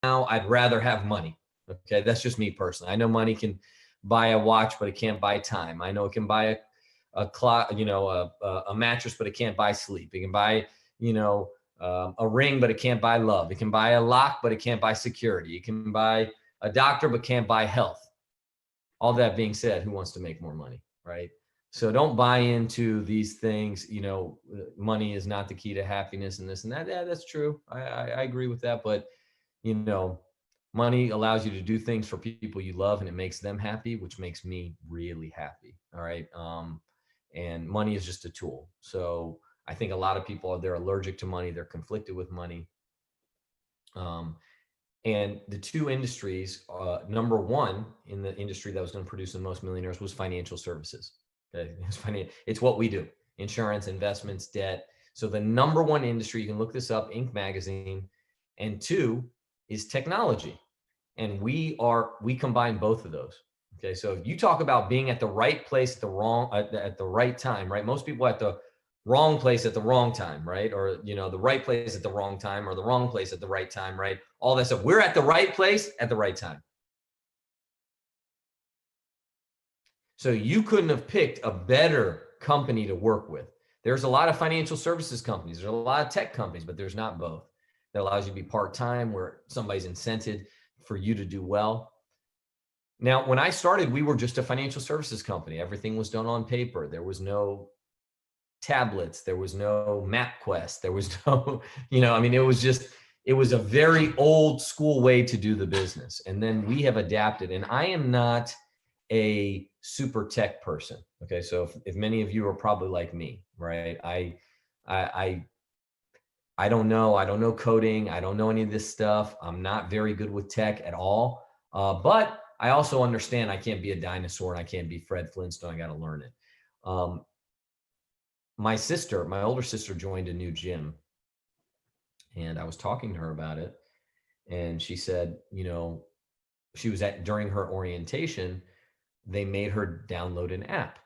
I'd rather have money. Okay, that's just me personally. I know money can buy a watch, but it can't buy time. I know it can buy a clock, a mattress, but it can't buy sleep. It can buy, a ring, but it can't buy love. It can buy a lock, but it can't buy security. It can buy a doctor, but can't buy health. All that being said, who wants to make more money, right? So don't buy into these things. Money is not the key to happiness and this and that. Yeah, that's true. I agree with that. But, money allows you to do things for people you love and it makes them happy, which makes me really happy. All right. And money is just a tool. So I think a lot of people they're allergic to money. They're conflicted with money. And the two industries, number one in the industry that was going to produce the most millionaires was financial services. Okay. It's what we do: insurance, investments, debt. So the number one industry, you can look this up, Inc. magazine, and two is technology. And we combine both of those. Okay. So if you talk about being at the right place at the right time, right? Most people at the wrong place at the wrong time, right? Or, the right place at the wrong time, or the wrong place at the right time, right? All that stuff. We're at the right place at the right time. So you couldn't have picked a better company to work with. There's a lot of financial services companies. There's a lot of tech companies, but there's not both. That allows you to be part-time where somebody's incented for you to do well. Now, when I started, we were just a financial services company. Everything was done on paper. There was no tablets. There was no MapQuest. There was no, it was a very old school way to do the business. And then we have adapted, and I am not a super tech person. Okay. So if many of you are probably like me, right? I don't know coding. I don't know any of this stuff. I'm not very good with tech at all. But I also understand I can't be a dinosaur and I can't be Fred Flintstone. I got to learn it. My older sister joined a new gym, and I was talking to her about it. And she said, she was during her orientation, they made her download an app.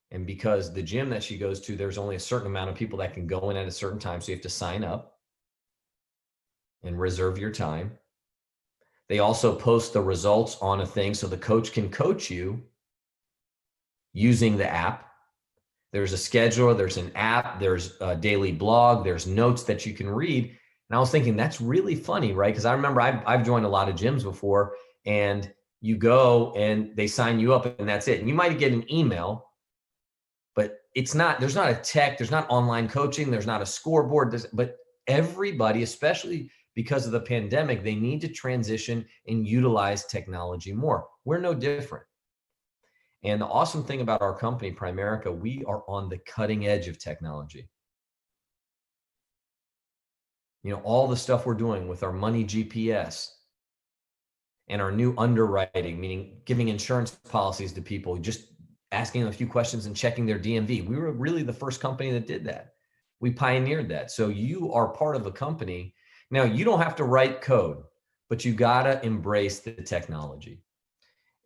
And because the gym that she goes to, there's only a certain amount of people that can go in at a certain time. So you have to sign up and reserve your time. They also post the results on a thing so the coach can coach you using the app. There's a scheduler, there's an app, there's a daily blog, there's notes that you can read. And I was thinking, that's really funny, right? Because I remember I've joined a lot of gyms before, and you go and they sign you up and that's it. And you might get an email, but there's not a tech, there's not online coaching, there's not a scoreboard, but everybody, especially because of the pandemic, they need to transition and utilize technology more. We're no different. And the awesome thing about our company, Primerica, we are on the cutting edge of technology. All the stuff we're doing with our money GPS and our new underwriting, meaning giving insurance policies to people, just asking them a few questions and checking their DMV. We were really the first company that did that. We pioneered that. So you are part of a company. Now, you don't have to write code, but you got to embrace the technology.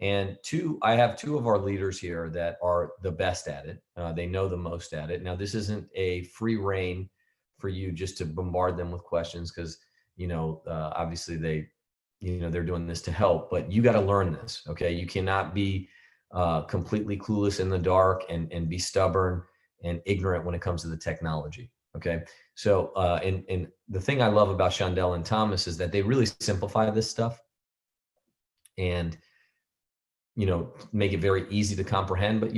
And I have two of our leaders here that are the best at it. They know the most at it. Now, this isn't a free reign for you just to bombard them with questions because, obviously they're doing this to help, but you got to learn this. Okay. You cannot be completely clueless in the dark and be stubborn and ignorant when it comes to the technology. Okay. So, and the thing I love about Shondell and Thomas is that they really simplify this stuff and, make it very easy to comprehend, but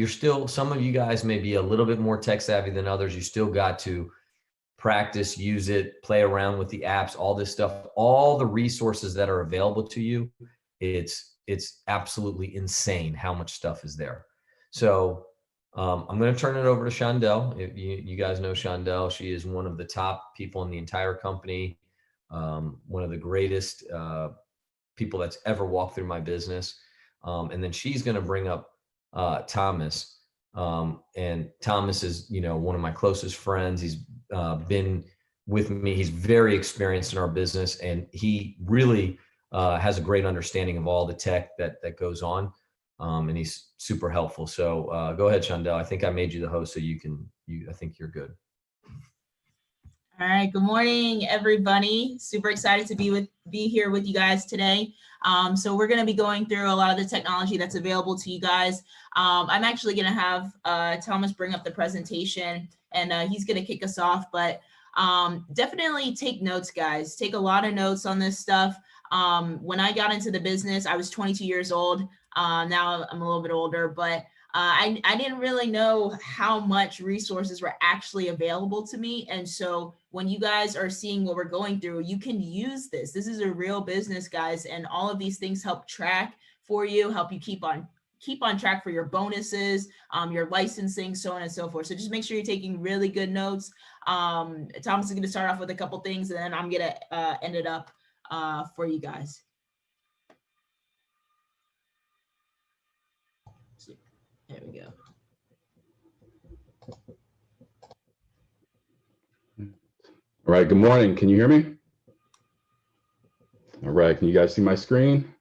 some of you guys may be a little bit more tech savvy than others. You still got to practice, use it, play around with the apps, all this stuff, all the resources that are available to you. It's absolutely insane how much stuff is there. So I'm going to turn it over to Shondell. If you guys know Shondell, she is one of the top people in the entire company. One of the greatest people that's ever walked through my business. And then she's going to bring up Thomas. And Thomas is, one of my closest friends. He's been with me. He's very experienced in our business, and he really has a great understanding of all the tech that goes on. And he's super helpful. So go ahead, Shondell. I think I made you the host, so I think you're good. All right, good morning, everybody. Super excited to be here with you guys today. So we're going to be going through a lot of the technology that's available to you guys. I'm actually going to have Thomas bring up the presentation, and he's going to kick us off. But definitely take notes, guys. Take a lot of notes on this stuff. When I got into the business, I was 22 years old. Now I'm a little bit older, but I didn't really know how much resources were actually available to me. And so when you guys are seeing what we're going through, you can use this. This is a real business, guys. And all of these things help track for you, help you keep on track for your bonuses, your licensing, so on and so forth. So just make sure you're taking really good notes. Thomas is going to start off with a couple things, and then I'm going to end it up for you guys. There we go. All right, good morning. Can you hear me? All right, can you guys see my screen?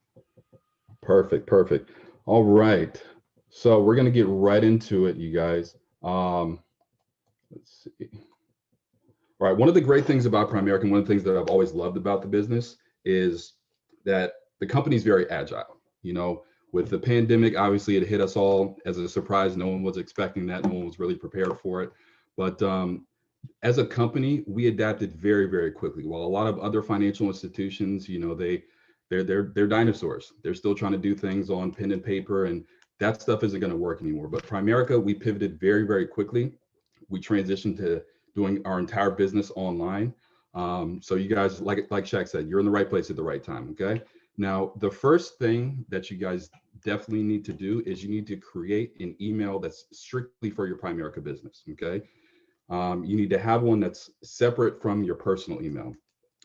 Perfect, perfect. All right, so we're gonna get right into it, you guys. Let's see. All right, one of the great things about Primerica, and one of the things that I've always loved about the business is that the company's very agile. You know, with the pandemic, obviously it hit us all as a surprise. No one was expecting that. No one was really prepared for it. But as a company, we adapted very, very quickly. While a lot of other financial institutions, you know, they're dinosaurs. They're still trying to do things on pen and paper, and that stuff isn't going to work anymore. But Primerica, we pivoted very, very quickly. We transitioned to doing our entire business online. So you guys, like Shaq said, you're in the right place at the right time. Okay. Now, the first thing that you guys definitely need to do is you need to create an email that's strictly for your Primerica business. Okay. You need to have one that's separate from your personal email.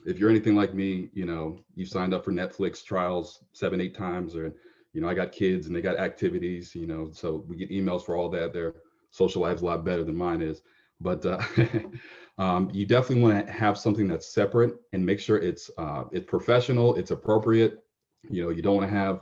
If you're anything like me, you know, you signed up for Netflix trials 7, 8 times, or, you know, I got kids and they got activities, you know, so we get emails for all that. Their social life's a lot better than mine is. But you definitely want to have something that's separate and make sure it's professional, it's appropriate. You know, you don't want to have,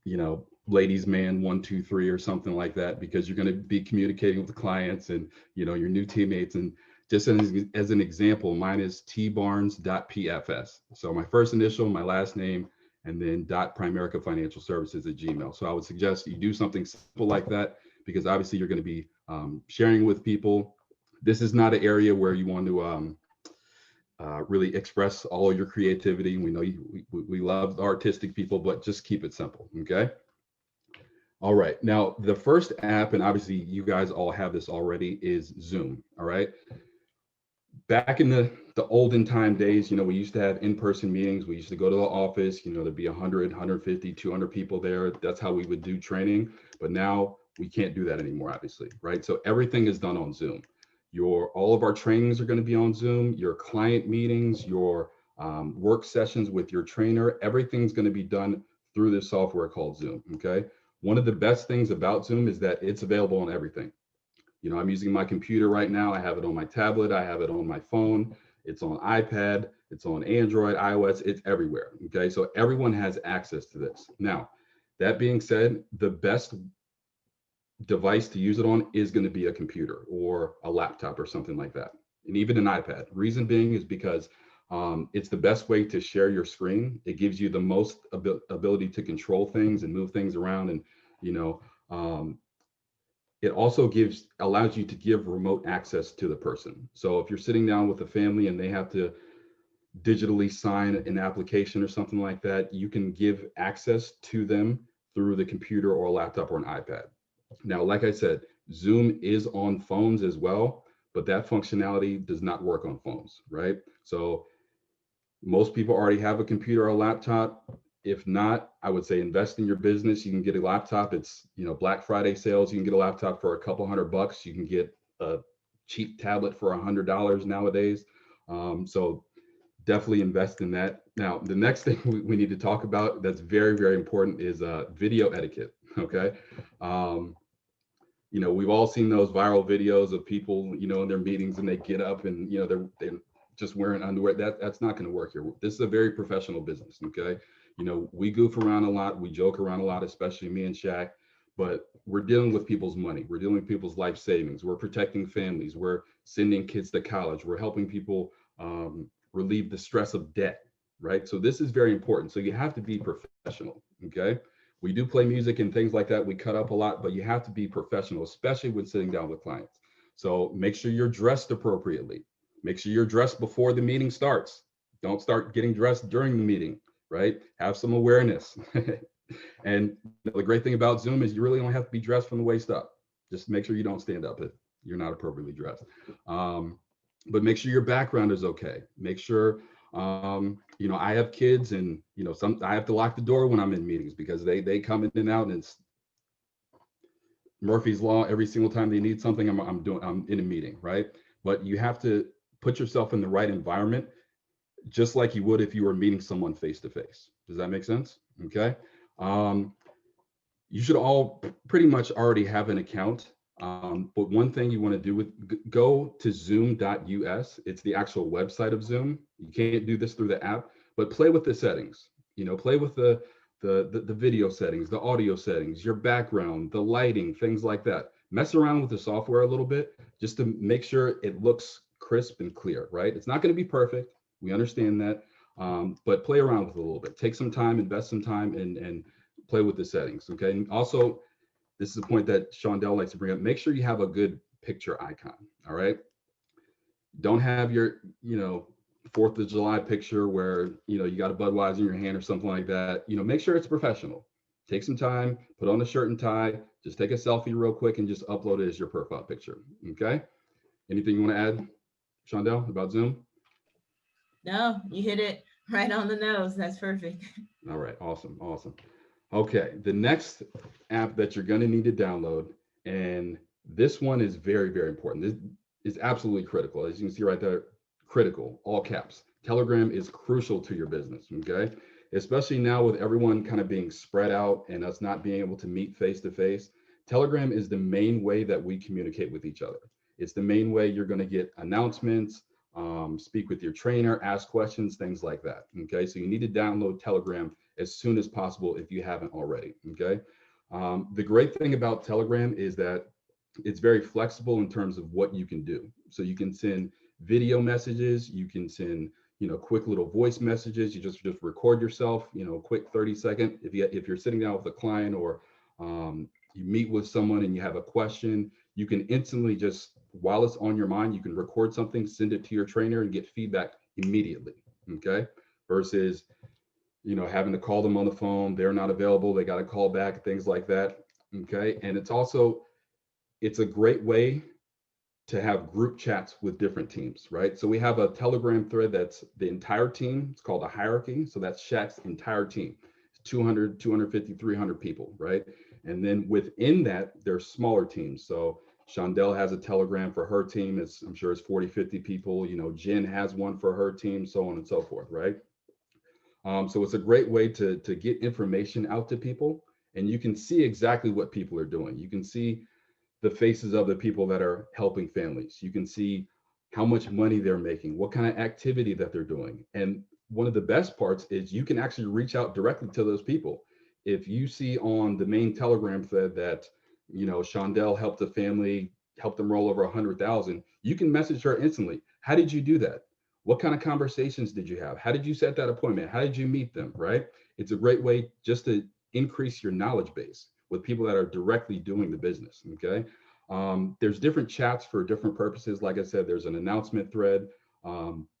you know, ladies man 123 or something like that, because you're going to be communicating with the clients and, you know, your new teammates. And just as an example, mine is tbarnes.pfs. So my first initial, my last name, and then .Primerica Financial Services at Gmail. So I would suggest you do something simple like that, because obviously you're going to be sharing with people. This is not an area where you want to really express all your creativity. We know we love artistic people, but just keep it simple. Okay. All right. Now, the first app, and obviously you guys all have this already, is Zoom. All right. Back in the olden time days, you know, we used to have in-person meetings. We used to go to the office, you know, there'd be 100, 150, 200 people there. That's how we would do training. But now we can't do that anymore, obviously. Right. So everything is done on Zoom. All of our trainings are going to be on Zoom. Your client meetings, your work sessions with your trainer, everything's going to be done through this software called Zoom. Okay. One of the best things about Zoom is that it's available on everything. You know, I'm using my computer right now. I have it on my tablet. I have it on my phone. It's on iPad. It's on Android, iOS. It's everywhere. Okay. So everyone has access to this. Now, that being said, the best device to use it on is going to be a computer or a laptop or something like that. And even an iPad. Reason being is because it's the best way to share your screen. It gives you the most ability to control things and move things around. And, you know, it also allows you to give remote access to the person. So if you're sitting down with a family and they have to digitally sign an application or something like that, you can give access to them through the computer or a laptop or an iPad. Now, like I said, Zoom is on phones as well, but that functionality does not work on phones, right? So most people already have a computer or a laptop. If not, I would say invest in your business. You can get a laptop. It's, you know, Black Friday sales. You can get a laptop for a couple $100. You can get a cheap tablet for $100 nowadays. So definitely invest in that. Now, the next thing we need to talk about that's very, very important is video etiquette. Okay. You know, we've all seen those viral videos of people, you know, in their meetings and they get up and, you know, they're just wearing underwear. That's not going to work here. This is a very professional business. Okay. You know, we goof around a lot. We joke around a lot, especially me and Shaq. but we're dealing with people's money. We're dealing with people's life savings. We're protecting families. We're sending kids to college. We're helping people relieve the stress of debt, right? So this is very important. So you have to be professional, okay? We do play music and things like that. We cut up a lot, but you have to be professional, especially when sitting down with clients. So make sure you're dressed appropriately. Make sure you're dressed before the meeting starts. Don't start getting dressed during the meeting, right? Have some awareness. And the great thing about Zoom is you really don't have to be dressed from the waist up. Just make sure you don't stand up if you're not appropriately dressed. But make sure your background is okay. Make sure, you know, I have kids, and, you know, I have to lock the door when I'm in meetings because they come in and out, and it's Murphy's Law. Every single time they need something, I'm in a meeting, right? But you have to put yourself in the right environment, just like you would if you were meeting someone face to face. Does that make sense? Okay. You should all pretty much already have an account. But one thing you want to do go to zoom.us. It's the actual website of Zoom. You can't do this through the app, but play with the settings. You know, play with the video settings, the audio settings, your background, the lighting, things like that. Mess around with the software a little bit just to make sure it looks crisp and clear, right? It's not going to be perfect. We understand that, but play around with it a little bit. Take some time, invest some time, and play with the settings, okay? And also, this is a point that Shondell likes to bring up. Make sure you have a good picture icon, all right? Don't have your, you know, 4th of July picture where, you know, you got a Budweiser in your hand or something like that. You know, make sure it's professional. Take some time, put on a shirt and tie, just take a selfie real quick and just upload it as your profile picture, okay? Anything you want to add, Shondell, about Zoom? No, you hit it right on the nose. That's perfect. All right, awesome, awesome. Okay, the next app that you're going to need to download, and this one is very, very important. This is absolutely critical. As you can see right there, critical, all caps. Telegram is crucial to your business, okay? Especially now with everyone kind of being spread out and us not being able to meet face to face. Telegram is the main way that we communicate with each other. It's the main way you're going to get announcements, speak with your trainer, ask questions, things like that, okay? So you need to download Telegram as soon as possible if you haven't already, okay? The great thing about Telegram is that it's very flexible in terms of what you can do. So you can send video messages, you can send, you know, quick little voice messages. You just record yourself, you know, quick 30-second. If you're sitting down with a client, or you meet with someone and you have a question, you can instantly just, while it's on your mind, you can record something, send it to your trainer, and get feedback immediately, okay? Versus, you know, having to call them on the phone, they're not available, they got to call back, things like that, okay? And it's a great way to have group chats with different teams, right? So we have a Telegram thread that's the entire team. It's called a hierarchy. So that's Shaq's entire team. It's 200, 250, 300 people, right? And then within that, there's smaller teams. So Shondell has a Telegram for her team. I'm sure it's 40, 50 people. You know, Jen has one for her team, so on and so forth, right? So it's a great way to get information out to people, and you can see exactly what people are doing. You can see the faces of the people that are helping families. You can see how much money they're making, what kind of activity that they're doing. And one of the best parts is you can actually reach out directly to those people. If you see on the main Telegram thread that, you know, Shondell helped a family, helped them roll over 100,000, you can message her instantly. How did you do that? What kind of conversations did you have? How did you set that appointment? How did you meet them, right? It's a great way just to increase your knowledge base with people that are directly doing the business, okay? There's different chats for different purposes. Like I said, there's an announcement thread.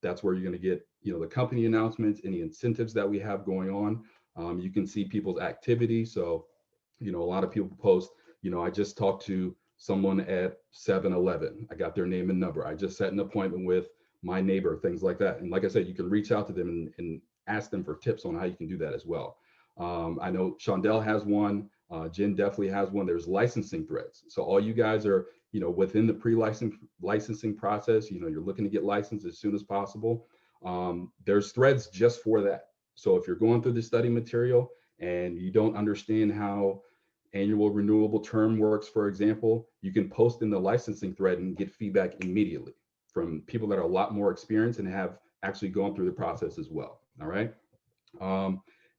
That's where you're gonna get, you know, the company announcements, any incentives that we have going on. You can see people's activity. So, you know, a lot of people post, you know, I just talked to someone at 7-Eleven. I got their name and number. I just set an appointment with my neighbor, things like that. And like I said, you can reach out to them and ask them for tips on how you can do that as well. I know Shondell has one. Jen definitely has one. There's licensing threads. So all you guys are, you know, within the licensing process, you know, you're looking to get licensed as soon as possible. There's threads just for that. So if you're going through the study material and you don't understand how annual renewable term works, for example, you can post in the licensing thread and get feedback immediately from people that are a lot more experienced and have actually gone through the process as well. All right.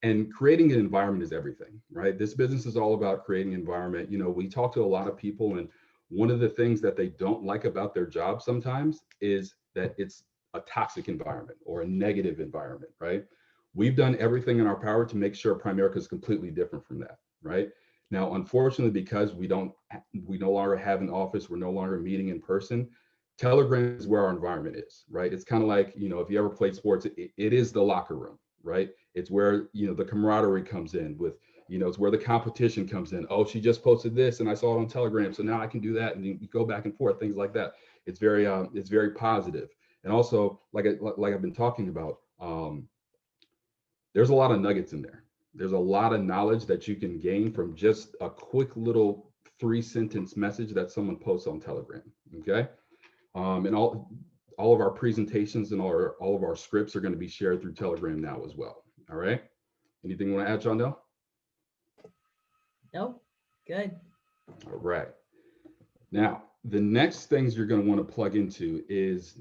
And creating an environment is everything, right? This business is all about creating an environment. You know, we talk to a lot of people, and one of the things that they don't like about their job sometimes is that it's a toxic environment or a negative environment, right? We've done everything in our power to make sure Primerica is completely different from that, right? Now, unfortunately, because we no longer have an office, we're no longer meeting in person. Telegram is where our environment is, right? It's kind of like, you know, if you ever played sports, it is the locker room, right? It's where, you know, the camaraderie comes in with, you know, it's where the competition comes in. Oh, she just posted this and I saw it on Telegram, so now I can do that, and you go back and forth, things like that. It's very positive. And also, like I've been talking about, there's a lot of nuggets in there. There's a lot of knowledge that you can gain from just a quick little 3-sentence message that someone posts on Telegram. Okay. And all of our presentations and all of our scripts are going to be shared through Telegram now as well. All right. Anything you want to add, Shondell? Nope. Good. All right. Now, the next things you're going to want to plug into is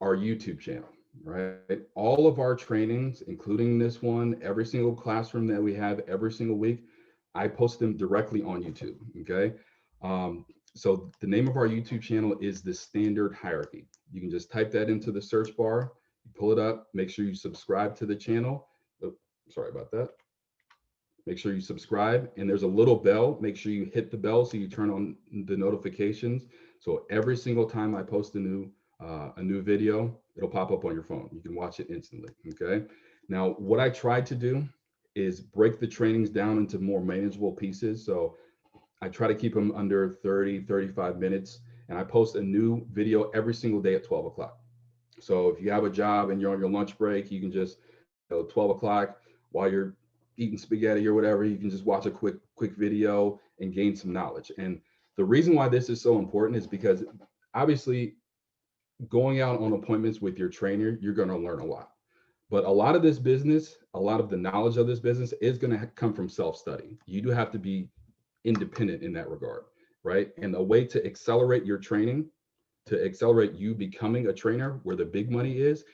our YouTube channel, right? All of our trainings, including this one, every single classroom that we have every single week, I post them directly on YouTube. Okay. So the name of our YouTube channel is The Standard Hierarchy. You can just type that into the search bar, pull it up, make sure you subscribe to the channel. Oh, sorry about that. Make sure you subscribe, and there's a little bell. Make sure you hit the bell so you turn on the notifications. So every single time I post a new video, it'll pop up on your phone. You can watch it instantly. Okay. Now, what I tried to do is break the trainings down into more manageable pieces. So I try to keep them under 30, 35 minutes, and I post a new video every single day at 12 o'clock. So if you have a job and you're on your lunch break, you can just, 12 o'clock while you're eating spaghetti or whatever, you can just watch a quick video and gain some knowledge. And the reason why this is so important is because obviously going out on appointments with your trainer, you're going to learn a lot. But a lot of this business, a lot of the knowledge of this business is going to come from self-study. You do have to be independent in that regard, right? And a way to accelerate your training, to accelerate you becoming a trainer where the big money is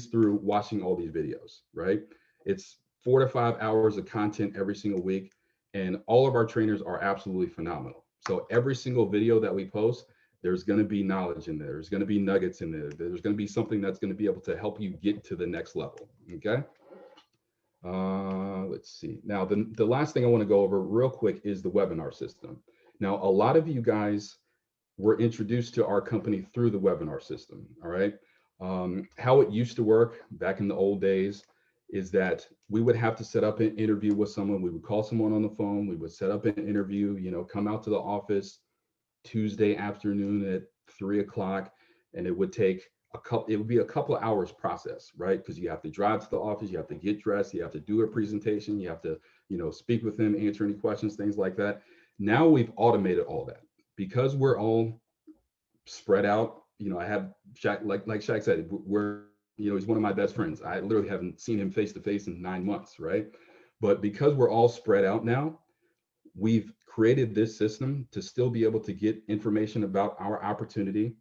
through watching all these videos, right? It's 4 to 5 hours of content every single week, and all of our trainers are absolutely phenomenal. So every single video that we post, there's going to be knowledge in there. There's going to be nuggets in there. There's going to be something that's going to be able to help you get to the next level. Okay. Let's see. Now, the last thing I want to go over real quick is the webinar system. Now, a lot of you guys were introduced to our company through the webinar system. All right. How it used to work back in the old days is that we would have to set up an interview with someone. We would call someone on the phone. We would set up an interview, come out to the office Tuesday afternoon at 3 o'clock, and it would be a couple of hours process, right? Because you have to drive to the office, you have to get dressed, you have to do a presentation, you have to, speak with them, answer any questions, things like that. Now we've automated all that because we're all spread out. I have Shaq, like Shaq said, he's one of my best friends. I literally haven't seen him face to face in 9 months, right? But because we're all spread out now, we've created this system to still be able to get information about our opportunity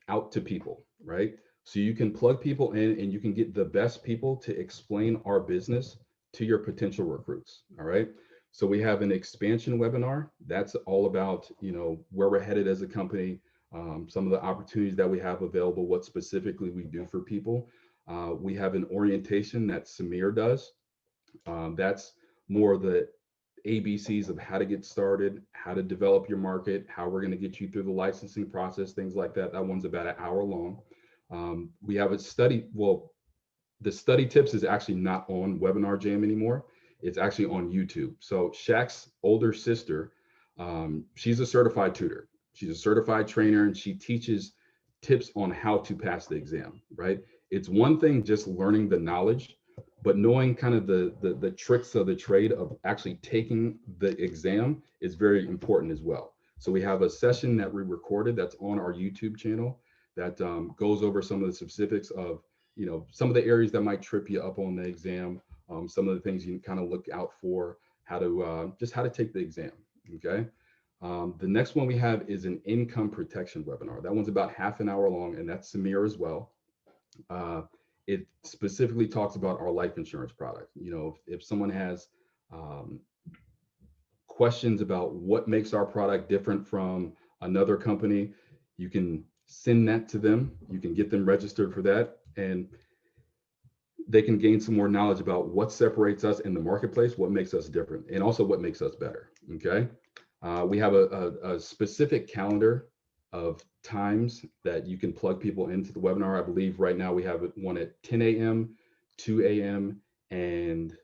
out to people, right? So you can plug people in and you can get the best people to explain our business to your potential recruits, all right? So we have an expansion webinar. That's all about, where we're headed as a company, some of the opportunities that we have available, what specifically we do for people. We have an orientation that Samir does. That's more the ABCs of how to get started, how to develop your market, how we're going to get you through the licensing process, things like that. That one's about an hour long. We have a study. Well, the study tips is actually not on Webinar Jam anymore. It's actually on YouTube. So Shaq's older sister, she's a certified tutor. She's a certified trainer, and she teaches tips on how to pass the exam, right? It's one thing just learning the knowledge, but knowing kind of the tricks of the trade of actually taking the exam is very important as well. So we have a session that we recorded that's on our YouTube channel that goes over some of the specifics of, some of the areas that might trip you up on the exam, some of the things you can kind of look out for, how to take the exam, okay? The next one we have is an income protection webinar. That one's about half an hour long, and that's Samir as well. it specifically talks about our life insurance product. If someone has questions about what makes our product different from another company, you can send that to them. You can get them registered for that, and they can gain some more knowledge about what separates us in the marketplace, what makes us different, and also what makes us better. Okay. We have a specific calendar of times that you can plug people into the webinar. I believe right now we have one at 10 a.m., 2 a.m., and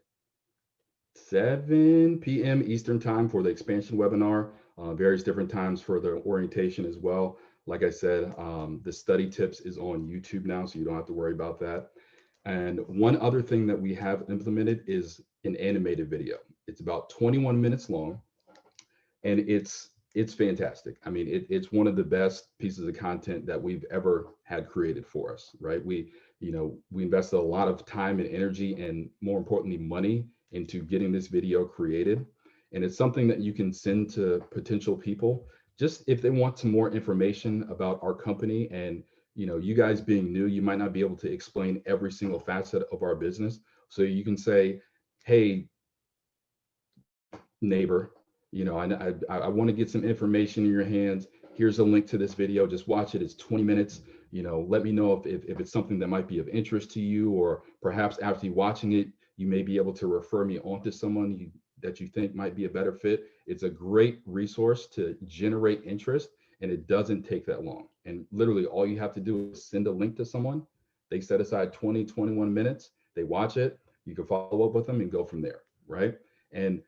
7 p.m. Eastern time for the expansion webinar, various different times for the orientation as well. Like I said, the study tips is on YouTube now, so you don't have to worry about that. And one other thing that we have implemented is an animated video. It's about 21 minutes long, and it's fantastic. I mean, it's one of the best pieces of content that we've ever had created for us, right? We invested a lot of time and energy, and more importantly, money into getting this video created. And it's something that you can send to potential people, just if they want some more information about our company. And you guys being new, you might not be able to explain every single facet of our business. So you can say, hey, neighbor, I want to get some information in your hands. Here's a link to this video. Just watch it. It's 20 minutes. Let me know if it's something that might be of interest to you, or perhaps after watching it, you may be able to refer me on to someone that you think might be a better fit. It's a great resource to generate interest, and it doesn't take that long. And literally all you have to do is send a link to someone. They set aside 21 minutes. They watch it. You can follow up with them and go from there, right? And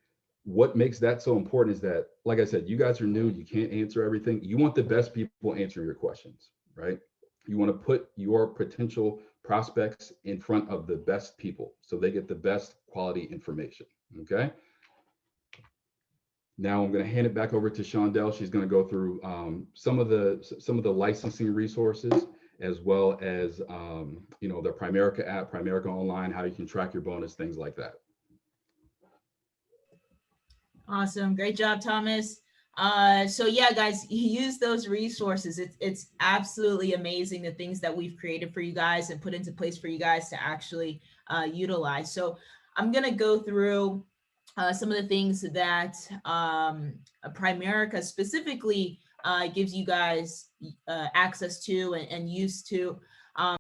what makes that so important is that, like I said, you guys are new. You can't answer everything. You want the best people answering your questions, right? You want to put your potential prospects in front of the best people so they get the best quality information. Okay. Now I'm going to hand it back over to Shondell. She's going to go through some of the licensing resources, as well as the Primerica app, Primerica Online, how you can track your bonus, things like that. Awesome. Great job, Thomas. So yeah, guys, use those resources. It's absolutely amazing the things that we've created for you guys and put into place for you guys to actually utilize. So I'm going to go through some of the things that Primerica specifically gives you guys access to and use to.